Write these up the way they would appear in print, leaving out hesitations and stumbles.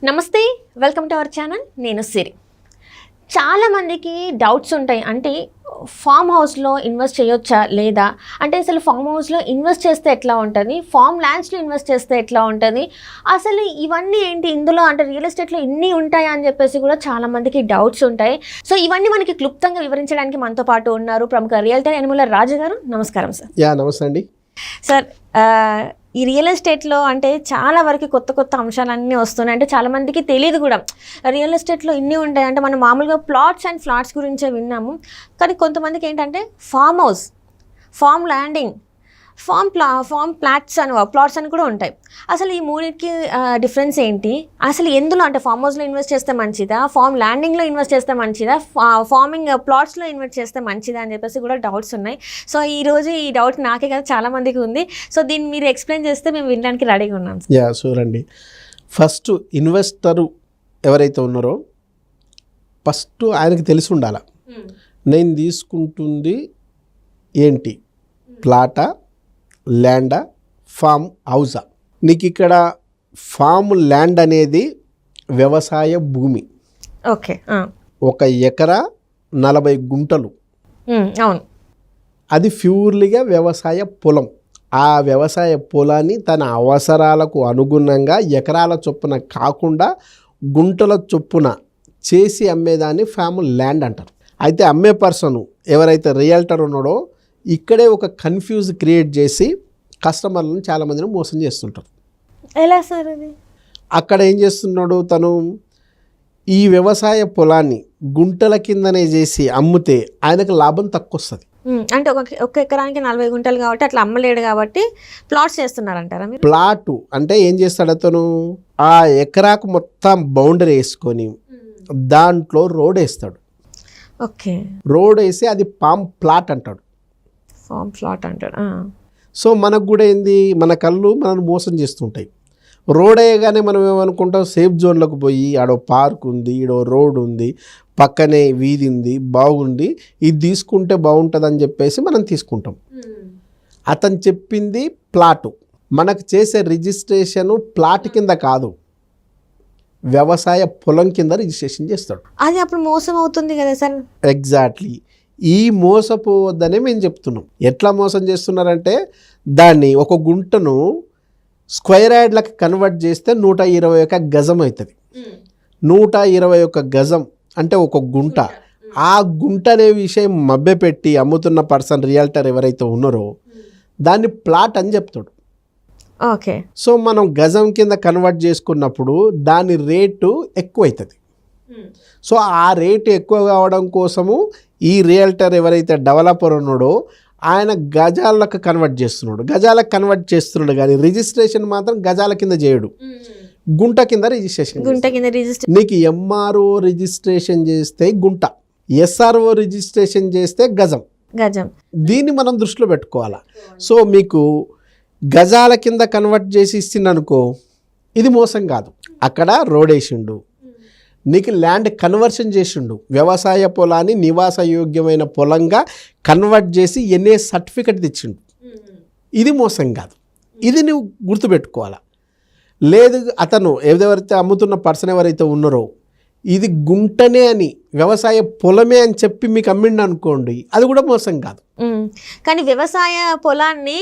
నమస్తే, welcome to our channel. నేను సిరి. చాలామందికి డౌట్స్ ఉంటాయి. అంటే ఫామ్ హౌస్లో ఇన్వెస్ట్ చేయొచ్చా లేదా, అంటే అసలు ఫామ్ హౌస్లో ఇన్వెస్ట్ చేస్తే ఎట్లా ఉంటుంది, ఫామ్ ల్యాండ్స్లో ఇన్వెస్ట్ చేస్తే ఎట్లా ఉంటుంది, అసలు ఇవన్నీ ఏంటి ఇందులో, అంటే రియల్ ఎస్టేట్లో ఇన్ని ఉంటాయా అని చెప్పేసి కూడా చాలామందికి డౌట్స్ ఉంటాయి. సో ఇవన్నీ మనకి క్లుప్తంగా వివరించడానికి మనతో పాటు ఉన్నారు ప్రముఖ రియల్టర్ యనమల రాజు గారు. నమస్కారం సార్. నమస్తే అండి సార్. ఈ రియల్ ఎస్టేట్లో అంటే చాలా వరకు కొత్త కొత్త అంశాలన్నీ వస్తున్నాయి. అంటే చాలామందికి తెలియదు కూడా రియల్ ఎస్టేట్లో ఇన్ని ఉంటాయి. అంటే మనం మామూలుగా ప్లాట్స్ అండ్ ఫ్లాట్స్ గురించే విన్నాము, కానీ కొంతమందికి ఏంటంటే farm house, farm landing, farm plots అని కూడా ఉంటాయి. అసలు ఈ మూడింటికి డిఫరెన్స్ ఏంటి, అసలు ఎందులో, అంటే ఫామ్ హౌస్లో ఇన్వెస్ట్ చేస్తే మంచిదా, ఫామ్ ల్యాండింగ్లో ఇన్వెస్ట్ చేస్తే మంచిదా, ఫార్మింగ్ ప్లాట్స్లో ఇన్వెస్ట్ చేస్తే మంచిదా అని చెప్పేసి కూడా డౌట్స్ ఉన్నాయి. సో ఈరోజు ఈ డౌట్ నాకే కదా చాలా మందికి ఉంది. సో దీన్ని మీరు ఎక్స్ప్లెయిన్ చేస్తే మేము వినడానికి రెడీగా ఉన్నాం. చూడండి, ఫస్ట్ ఇన్వెస్టరు ఎవరైతే ఉన్నారో ఫస్ట్ ఆయనకి తెలిసి ఉండాలి, నేను తీసుకుంటుంది ఏంటి, ప్లాటా, ల్యాండా, ఫామ్ హౌసా. నీకు ఇక్కడ ఫామ్ ల్యాండ్ అనేది వ్యవసాయ భూమి. ఓకే. 1 ఎకరా 40 గుంటలు. అవును. అది ప్యూర్లీగా వ్యవసాయ పొలం. ఆ వ్యవసాయ పొలాన్ని తన అవసరాలకు అనుగుణంగా ఎకరాల చొప్పున కాకుండా గుంటల చొప్పున చేసి అమ్మేదాన్ని ఫామ్ ల్యాండ్ అంటారు. అయితే అమ్మే పర్సన్ ఎవరైతే రియల్టర్ ఉన్నాడో ఇక్కడే ఒక కన్ఫ్యూజ్ క్రియేట్ చేసి కస్టమర్లను చాలామందిని మోసం చేస్తుంటారు. ఎలా సార్ అది? అక్కడ ఏం చేస్తున్నాడు, తను ఈ వ్యవసాయ పొలాన్ని గుంటల కిందనే చేసి అమ్మితే ఆయనకు లాభం తక్కువ వస్తుంది. అంటే ఒక ఎకరానికి 40 గుంటలు కాబట్టి అట్లా అమ్మలేడు కాబట్టి ప్లాట్స్ చేస్తున్నారంటారా మీరు? ప్లాటు అంటే ఏం చేస్తాడు అతను, ఆ ఎకరాకు మొత్తం బౌండరీ వేసుకొని దాంట్లో రోడ్ వేస్తాడు. ఓకే. రోడ్ వేసి అది ఫామ్ ప్లాట్ అంటాడు. ఫామ్ ప్లాట్ అంటాడు. సో మనకు కూడా ఏంది, మన కళ్ళు మనల్ని మోసం చేస్తుంటాయి. రోడ్ అయ్యగానే మనం ఏమనుకుంటాం, సేఫ్ జోన్లోకి పోయి ఆడో పార్క్ ఉంది, ఈడో రోడ్ ఉంది, పక్కనే వీధి ఉంది, బాగుంది, ఇది తీసుకుంటే బాగుంటుంది అని చెప్పేసి మనం తీసుకుంటాం. అతను చెప్పింది ప్లాటు. మనకు చేసే రిజిస్ట్రేషను ప్లాట్ కింద కాదు, వ్యవసాయ పొలం కింద రిజిస్ట్రేషన్ చేస్తాడు. అది అప్పుడు మోసం అవుతుంది కదా సార్? ఎగ్జాక్ట్లీ. ఈ మోసపోవద్దనే మేము చెప్తున్నాం. ఎట్లా మోసం చేస్తున్నారంటే, దాన్ని ఒక గుంటను స్క్వేర్ యార్డ్లకు కన్వర్ట్ చేస్తే 121 గజం అవుతుంది. 121 గజం అంటే ఒక గుంట. ఆ గుంట అనే విషయం మభ్యపెట్టి అమ్ముతున్న పర్సన్ రియల్టర్ ఎవరైతే ఉన్నారో దాన్ని ప్లాట్ అని చెప్తాడు. ఓకే. సో మనం గజం కింద కన్వర్ట్ చేసుకున్నప్పుడు దాని రేటు ఎక్కువ అవుతుంది. సో ఆ రేటు ఎక్కువ కావడం కోసము ఈ రియల్టర్ ఎవరైతే డెవలపర్ ఉన్నాడో ఆయన గజాలకు కన్వర్ట్ చేస్తున్నాడు కానీ రిజిస్ట్రేషన్ మాత్రం గజాల కింద చేయడు, గుంట కింద రిజిస్ట్రేషన్. నీకు ఎంఆర్ఓ రిజిస్ట్రేషన్ చేస్తే గుంట, ఎస్ఆర్ఓ రిజిస్ట్రేషన్ చేస్తే గజం. దీన్ని మనం దృష్టిలో పెట్టుకోవాలా. సో మీకు గజాల కింద కన్వర్ట్ చేసి ఇచ్చిందనుకో, ఇది మోసం కాదు. అక్కడ రోడ్ వేసిండు, నీకు ల్యాండ్ కన్వర్షన్ చేసిండు, వ్యవసాయ పొలాన్ని నివాస యోగ్యమైన పొలంగా కన్వర్ట్ చేసి ఎన్ఏ సర్టిఫికెట్ తెచ్చిండు. ఇది మోసం కాదు. ఇది నువ్వు గుర్తుపెట్టుకోవాలా. లేదు అతను ఎవరైతే అమ్ముతున్న పర్సన్ ఎవరైతే ఉన్నారో ఇది గుంటనే అని, వ్యవసాయ పొలమే అని చెప్పి మీకు అమ్మిండు అనుకోండి, అది కూడా మోసం కాదు. కానీ వ్యవసాయ పొలాన్ని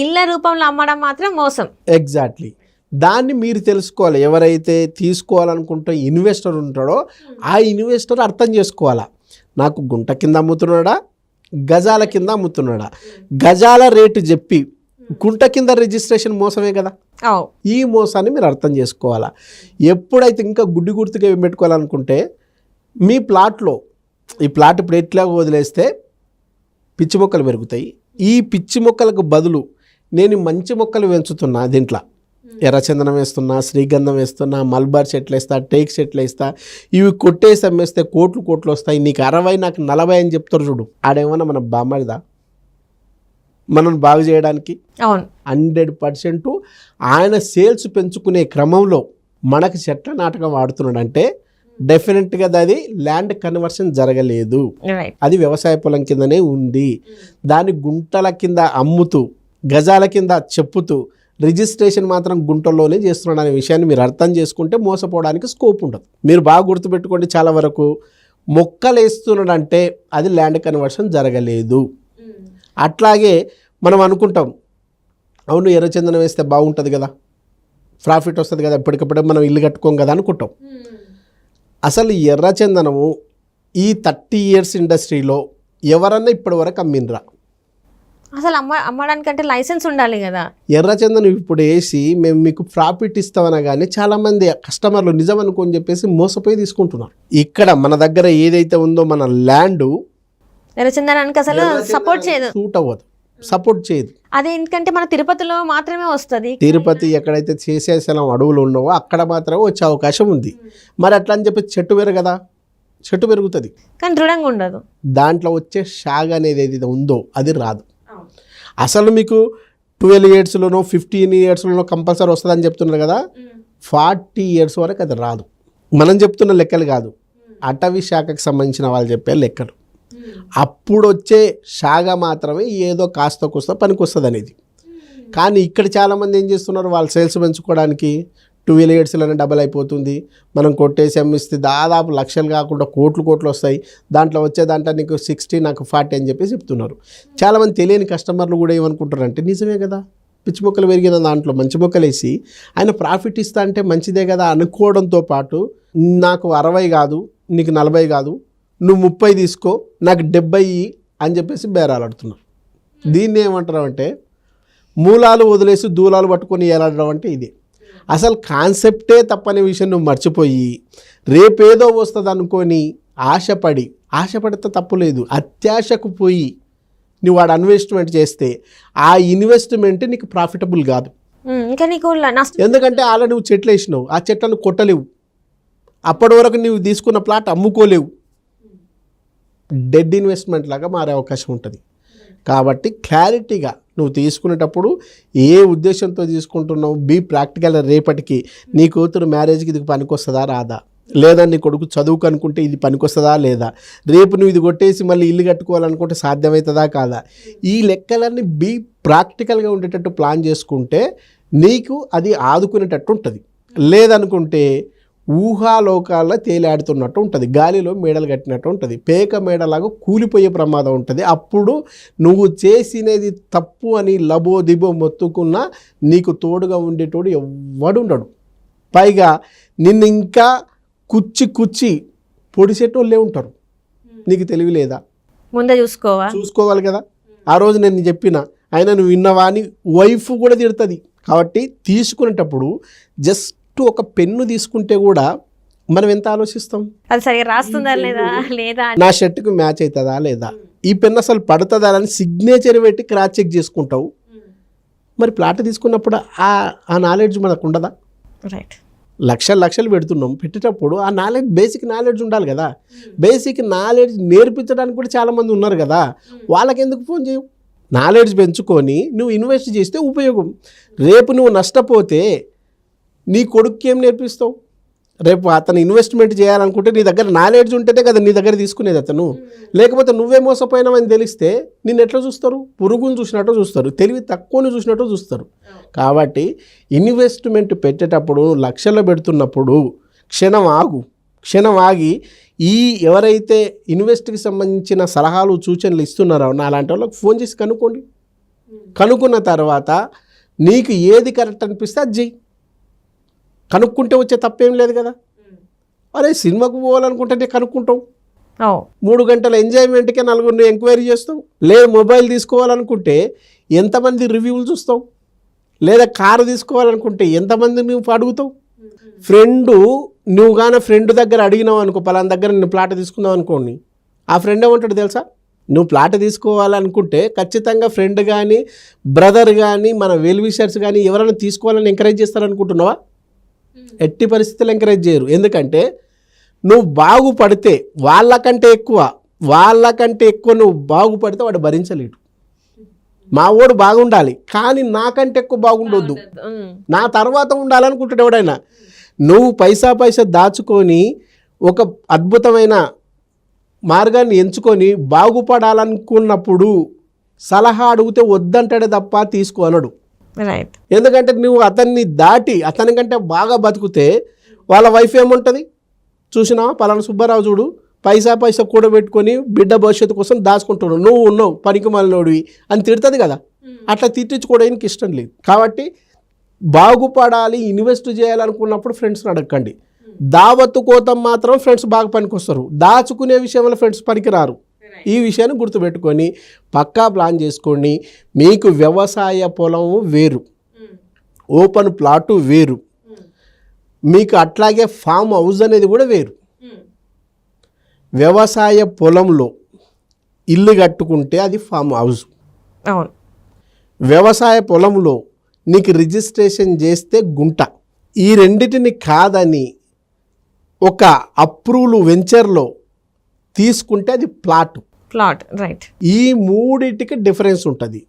ఇళ్ళ రూపంలో అమ్మడం మాత్రం మోసం. ఎగ్జాక్ట్లీ. దాన్ని మీరు తెలుసుకోవాలి. ఎవరైతే తీసుకోవాలనుకుంటే ఇన్వెస్టర్ ఉంటాడో ఆ ఇన్వెస్టర్ అర్థం చేసుకోవాలా, నాకు గుంట కింద అమ్ముతున్నాడా, గజాల కింద అమ్ముతున్నాడా. గజాల రేటు చెప్పి గుంట కింద రిజిస్ట్రేషన్ మోసమే కదా. ఈ మోసాన్ని మీరు అర్థం చేసుకోవాలా. ఎప్పుడైతే ఇంకా గుడ్డి గుర్తుగా ఏం పెట్టుకోవాలనుకుంటే, మీ ప్లాట్లో ఈ ప్లాట్ ఇప్పుడు ఎట్లా వదిలేస్తే పిచ్చి మొక్కలు పెరుగుతాయి, ఈ పిచ్చి మొక్కలకు బదులు నేను మంచి మొక్కలు పెంచుతున్నా, దీంట్లో ఎర్రచందనం వేస్తున్నా, శ్రీగంధం వేస్తున్నా, మల్బార్ చెట్లు వేస్తా, టేక్ చెట్లు వేస్తా, ఇవి కొట్టేసి అమ్మేస్తే కోట్లు వస్తాయి, నీకు 60 నాకు 40 అని చెప్తారు చూడు. ఆడేమన్నా మన బామ్మడిదా మనం బాగు చేయడానికి? 100% ఆయన సేల్స్ పెంచుకునే క్రమంలో మనకు చెట్ల నాటకం వాడుతున్నాడు అంటే డెఫినెట్గా అది ల్యాండ్ కన్వర్షన్ జరగలేదు, అది వ్యవసాయ పొలం కిందనే ఉంది. దాని గుంటల కింద అమ్ముతూ, గజాల కింద చెప్పుతూ రిజిస్ట్రేషన్ మాత్రం గుంటల్లోనే చేస్తున్నాడు అనే విషయాన్ని మీరు అర్థం చేసుకుంటే మోసపోవడానికి స్కోప్ ఉండదు. మీరు బాగా గుర్తుపెట్టుకోండి, చాలా వరకు మొక్కలు వేస్తున్నాడంటే అది ల్యాండ్ కన్వర్షన్ జరగలేదు. అట్లాగే మనం అనుకుంటాం, అవును ఎర్రచందనం వేస్తే బాగుంటుంది కదా, ప్రాఫిట్ వస్తుంది కదా, ఎప్పటికప్పుడే మనం ఇల్లు కట్టుకోం కదా అనుకుంటాం. అసలు ఎర్రచందనము ఈ 30 years ఇండస్ట్రీలో ఎవరన్నా ఇప్పటి వరకు అమ్మినరా? అసలు అమ్మడానికంటే లైసెన్స్ ఉండాలి కదా. ఎర్రచందనం ఇప్పుడు వేసి మేము మీకు ప్రాఫిట్ ఇస్తామన్నా కానీ చాలామంది కస్టమర్లు నిజం అనుకోని చెప్పేసి మోసపోయి తీసుకుంటున్నారు. ఇక్కడ మన దగ్గర ఏదైతే ఉందో మన ల్యాండ్ ఎర్రచందనానికి అసలు సపోర్ట్ చేయదు, సూట్ అవ్వదు, సపోర్ట్ చేయదు. అదే ఎందుకంటే మన తిరుపతిలో మాత్రమే వస్తుంది. తిరుపతి ఎక్కడైతే చేసేసలం అడవులు ఉన్నావో అక్కడ మాత్రమే వచ్చే అవకాశం ఉంది. మరి అట్లా అని చెప్పి చెట్టు వేరు కదా, చెట్టు పెరుగుతుంది కానీ దృఢంగా ఉండదు. దాంట్లో వచ్చే షాగ్ అనేది ఏదైతే ఉందో అది రాదు. అసలు మీకు 12 yearsలోనో 15 yearsలోనో కంపల్సరీ వస్తుందని చెప్తున్నారు కదా, 40 years వరకు అది రాదు. మనం చెప్తున్న లెక్కలు కాదు, అటవీ శాఖకు సంబంధించిన వాళ్ళు చెప్పే లెక్కలు. అప్పుడు వచ్చే శాఖ మాత్రమే ఏదో కాస్త కూస్త పనికి వస్తుంది అనేది. కానీ ఇక్కడ చాలామంది ఏం చేస్తున్నారు, వాళ్ళ సేల్స్ పెంచుకోవడానికి 12 yearsలోనే డబల్ అయిపోతుంది, మనం కొట్టేసి అమ్మిస్తే దాదాపు లక్షలు కాకుండా కోట్లు వస్తాయి, దాంట్లో వచ్చే దాంట్లో నీకు 60 నాకు 40 అని చెప్పి చెప్తున్నారు. చాలామంది తెలియని కస్టమర్లు కూడా ఏమనుకుంటారు అంటే నిజమే కదా, పిచ్చి మొక్కలు పెరిగిన దాంట్లో మంచి మొక్కలు వేసి ఆయన ప్రాఫిట్ ఇస్తా అంటే మంచిదే కదా అనుకోవడంతో పాటు నాకు 60 కాదు, నీకు 40 కాదు, నువ్వు 30 తీసుకో, నాకు 70 అని చెప్పేసి బేరాలు ఆడుతున్నారు. దీన్ని ఏమంటారు అంటే మూలాలు వదిలేసి దూలాలు పట్టుకొని ఏలాడడం అంటే ఇది. అసలు కాన్సెప్టే తప్పనే విషయం నువ్వు మర్చిపోయి రేపేదో వస్తుంది అనుకొని ఆశపడితే తప్పు లేదు, అత్యాశకు పోయి నువ్వు వాడు ఇన్వెస్ట్మెంట్ చేస్తే ఆ ఇన్వెస్ట్మెంట్ నీకు ప్రాఫిటబుల్ కాదు. ఇంకా నీకు ఎందుకంటే ఆల్రెడీ నువ్వు చెట్లు వేసినావు, ఆ చెట్లను కొట్టలేవు, అప్పటి వరకు నువ్వు తీసుకున్న ప్లాట్ అమ్ముకోలేవు, డెడ్ ఇన్వెస్ట్మెంట్ లాగా మారే అవకాశం ఉంటుంది. కాబట్టి క్లారిటీగా నువ్వు తీసుకునేటప్పుడు ఏ ఉద్దేశంతో తీసుకుంటున్నావు, బీ ప్రాక్టికల్. రేపటికి నీ కూతురు మ్యారేజ్కి ఇది పనికొస్తుందా రాదా, లేదా నీ కొడుకు చదువుకు అనుకుంటే ఇది పనికొస్తుందా లేదా, రేపు నువ్వు ఇది కొట్టేసి మళ్ళీ ఇల్లు కట్టుకోవాలనుకుంటే సాధ్యమవుతుందా కాదా, ఈ లెక్కలన్నీ బీ ప్రాక్టికల్గా ఉండేటట్టు ప్లాన్ చేసుకుంటే నీకు అది ఆదుకునేటట్టు ఉంటుంది. లేదనుకుంటే ఊహాలోకాల్లో తేలాడుతున్నట్టు ఉంటుంది, గాలిలో మేడలు కట్టినట్టు ఉంటుంది, పేక మేడలాగా కూలిపోయే ప్రమాదం ఉంటుంది. అప్పుడు నువ్వు చేసినది తప్పు అని లబో దిబో మొత్తుకున్నా నీకు తోడుగా ఉండేటోడు ఎవ్వడుండడు. పైగా నిన్ను ఇంకా కుచ్చి పొడిసేటోళ్ళే ఉంటారు. నీకు తెలివి లేదా, ముందే చూసుకోవాలి కదా. ఆ రోజు నేను చెప్పిన ఆయన నువ్వు విన్నవా అని వైఫ్ కూడా తిడుతుంది. కాబట్టి తీసుకునేటప్పుడు జస్ట్ ఒక పెన్ను తీసుకుంటే కూడా మనం ఎంత ఆలోచిస్తాం, అది సరిగా రాస్తుందా లేదా, నా షర్ట్కి మ్యాచ్ అవుతుందా లేదా, ఈ పెన్ అసలు పడుతుందా అని సిగ్నేచర్ పెట్టి క్రాస్ చెక్ చేసుకుంటావు. మరి ప్లాట్ తీసుకున్నప్పుడు ఆ నాలెడ్జ్ మనకు ఉండదా? రైట్, లక్షలు పెడుతున్నాం, పెట్టేటప్పుడు ఆ నాలెడ్జ్, బేసిక్ నాలెడ్జ్ ఉండాలి కదా. బేసిక్ నాలెడ్జ్ నేర్పించడానికి కూడా చాలామంది ఉన్నారు కదా, వాళ్ళకి ఎందుకు ఫోన్ చేయవు? నాలెడ్జ్ పెంచుకొని నువ్వు ఇన్వెస్ట్ చేస్తే ఉపయోగం. రేపు నువ్వు నష్టపోతే నీ కొడుక్కి ఏం నేర్పిస్తావు? రేపు అతను ఇన్వెస్ట్మెంట్ చేయాలనుకుంటే నీ దగ్గర నాలెడ్జ్ ఉంటేనే కదా నీ దగ్గర తీసుకునేది అతను. లేకపోతే నువ్వే మోసపోయినావని తెలిస్తే నిన్ను ఎట్లా చూస్తారు? పురుగుని చూసినట్టు చూస్తారు, తెలివి తక్కువని చూసినట్టు చూస్తారు. కాబట్టి ఇన్వెస్ట్మెంట్ పెట్టేటప్పుడు లక్షల్లో పెడుతున్నప్పుడు క్షణం ఆగి ఈ ఎవరైతే ఇన్వెస్ట్కి సంబంధించిన సలహాలు సూచనలు ఇస్తున్నారో నా అలాంటి వాళ్ళకి ఫోన్ చేసి కనుక్కోండి. కనుక్కున్న తర్వాత నీకు ఏది కరెక్ట్ అనిపిస్తే అది చెయ్యి. కనుక్కుంటే వచ్చే తప్పేం లేదు కదా. అరే సినిమాకు పోవాలనుకుంటే కనుక్కుంటావు, 3 గంటల ఎంజాయ్మెంట్కే 4 ఎంక్వైరీ చేస్తావు. లేదా మొబైల్ తీసుకోవాలనుకుంటే ఎంతమంది రివ్యూలు చూస్తావు. లేదా కారు తీసుకోవాలనుకుంటే ఎంతమంది నువ్వు అడుగుతావు. నువ్వు కానీ ఫ్రెండ్ దగ్గర అడిగినావు అనుకో, పలానా దగ్గర నేను ప్లాట్ తీసుకుందాం అనుకోండి, ఆ ఫ్రెండ్ ఏమంటాడు తెలుసా? నువ్వు ప్లాట్ తీసుకోవాలనుకుంటే ఖచ్చితంగా ఫ్రెండ్ కానీ బ్రదర్ కానీ మన వెల్ విషర్స్ కానీ ఎవరైనా తీసుకోవాలని ఎంకరేజ్ చేస్తారనుకుంటున్నావా? ఎట్టి పరిస్థితులు ఎంకరేజ్ చేయరు. ఎందుకంటే నువ్వు బాగుపడితే వాళ్ళకంటే ఎక్కువ నువ్వు బాగుపడితే వాడు భరించలేడు. మా వాడు బాగుండాలి కానీ నాకంటే ఎక్కువ బాగుండొద్దు, నా తర్వాత ఉండాలనుకుంటాడు ఎవడైనా. నువ్వు పైసా దాచుకొని ఒక అద్భుతమైన మార్గాన్ని ఎంచుకొని బాగుపడాలనుకున్నప్పుడు సలహా అడిగితే వద్దంటాడే తప్ప తీసుకో అనడు. రైట్. ఎందుకంటే నువ్వు అతన్ని దాటి అతనికంటే బాగా బతికితే వాళ్ళ వైఫ్ ఏముంటుంది, చూసినా పలానా సుబ్బారావు చూడు పైసా కూడబెట్టుకొని బిడ్డ భవిష్యత్తు కోసం దాచుకుంటున్నావు, నువ్వు ఉన్నావు పనికి మాలినోడివి అని తిడుతుంది కదా. అట్లా తిట్టించుకోవడానికి ఇష్టం లేదు. కాబట్టి బాగుపడాలి, ఇన్వెస్ట్ చేయాలనుకున్నప్పుడు ఫ్రెండ్స్ని అడగండి. దావత్తు కోతం మాత్రం ఫ్రెండ్స్ బాగా పనికొస్తారు, దాచుకునే విషయంలో ఫ్రెండ్స్ పనికిరారు. ఈ విషయాన్ని గుర్తుపెట్టుకొని పక్కా ప్లాన్ చేసుకోండి. మీకు వ్యవసాయ పొలం వేరు, ఓపెన్ ప్లాటు వేరు, మీకు అట్లాగే ఫామ్ హౌస్ అనేది కూడా వేరు. వ్యవసాయ పొలంలో ఇల్లు కట్టుకుంటే అది ఫామ్ హౌస్. అవును. వ్యవసాయ పొలంలో నీకు రిజిస్ట్రేషన్ చేస్తే గుంట. ఈ రెండిటిని కాదని ఒక అప్రూవల్ వెంచర్లో తీసుకుంటే అది ప్లాట్. రైట్. ఈ మూడిటికి డిఫరెన్స్ ఉంటుంది.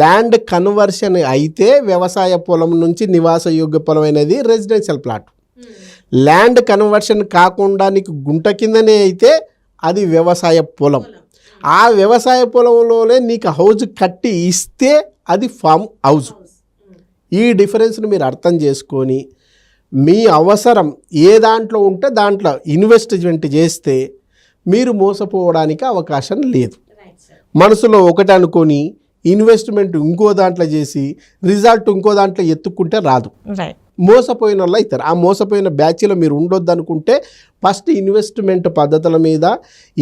ల్యాండ్ కన్వర్షన్ అయితే వ్యవసాయ పొలం నుంచి నివాసయోగ్య పొలం అనేది రెసిడెన్షియల్ ప్లాట్. ల్యాండ్ కన్వర్షన్ కాకుండా నీకు గుంట కిందనే అయితే అది వ్యవసాయ పొలం. ఆ వ్యవసాయ పొలంలోనే నీకు హౌజ్ కట్టి ఇస్తే అది ఫామ్ హౌస్. ఈ డిఫరెన్స్ని మీరు అర్థం చేసుకొని మీ అవసరం ఏ దాంట్లో ఉంటే దాంట్లో ఇన్వెస్ట్మెంట్ చేస్తే మీరు మోసపోవడానికి అవకాశం లేదు. మనసులో ఒకటి అనుకొని ఇన్వెస్ట్మెంట్ ఇంకో దాంట్లో చేసి రిజల్ట్ ఇంకో దాంట్లో ఎత్తుక్కుంటే రాదు. మోసపోయిన వాళ్ళు అవుతారు. ఆ మోసపోయిన బ్యాచ్లో మీరు ఉండొద్దు అనుకుంటే ఫస్ట్ ఇన్వెస్ట్మెంట్ పద్ధతుల మీద,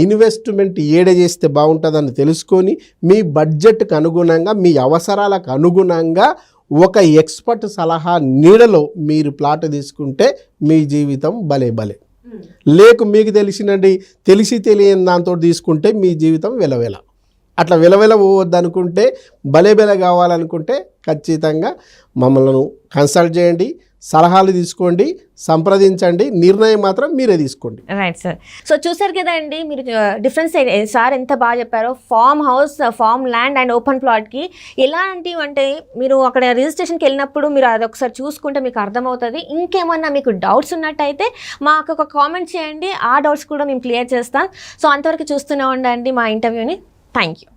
ఇన్వెస్ట్మెంట్ ఏడ చేస్తే బాగుంటుందని తెలుసుకొని మీ బడ్జెట్కి అనుగుణంగా, మీ అవసరాలకు అనుగుణంగా ఒక ఎక్స్పర్ట్ సలహా నీడలో మీరు ప్లాట్ తీసుకుంటే మీ జీవితం భలే. లేకు మీకు తెలిసి తెలియని దాంతో తీసుకుంటే మీ జీవితం వెలవెల. అట్లా వెలవెల పోవద్దు అనుకుంటే, భలే కావాలనుకుంటే ఖచ్చితంగా మమ్మల్ని కన్సల్ట్ చేయండి, సలహాలు తీసుకోండి, సంప్రదించండి, నిర్ణయం మాత్రం మీరే తీసుకోండి. Right sir. సో చూసారు కదా అండి, మీరు డిఫరెన్స్ సార్ ఎంత బాగా చెప్పారో. Farm house, farm land and open ప్లాట్కి ఎలాంటివి అంటే మీరు అక్కడ రిజిస్ట్రేషన్కి వెళ్ళినప్పుడు మీరు అది ఒకసారి చూసుకుంటే మీకు అర్థమవుతుంది. ఇంకేమన్నా మీకు డౌట్స్ ఉన్నట్టయితే మాకు ఒక కామెంట్ చేయండి, ఆ డౌట్స్ కూడా మేము క్లియర్ చేస్తాం. సో అంతవరకు చూస్తూనే ఉండండి మా ఇంటర్వ్యూని. Thank you.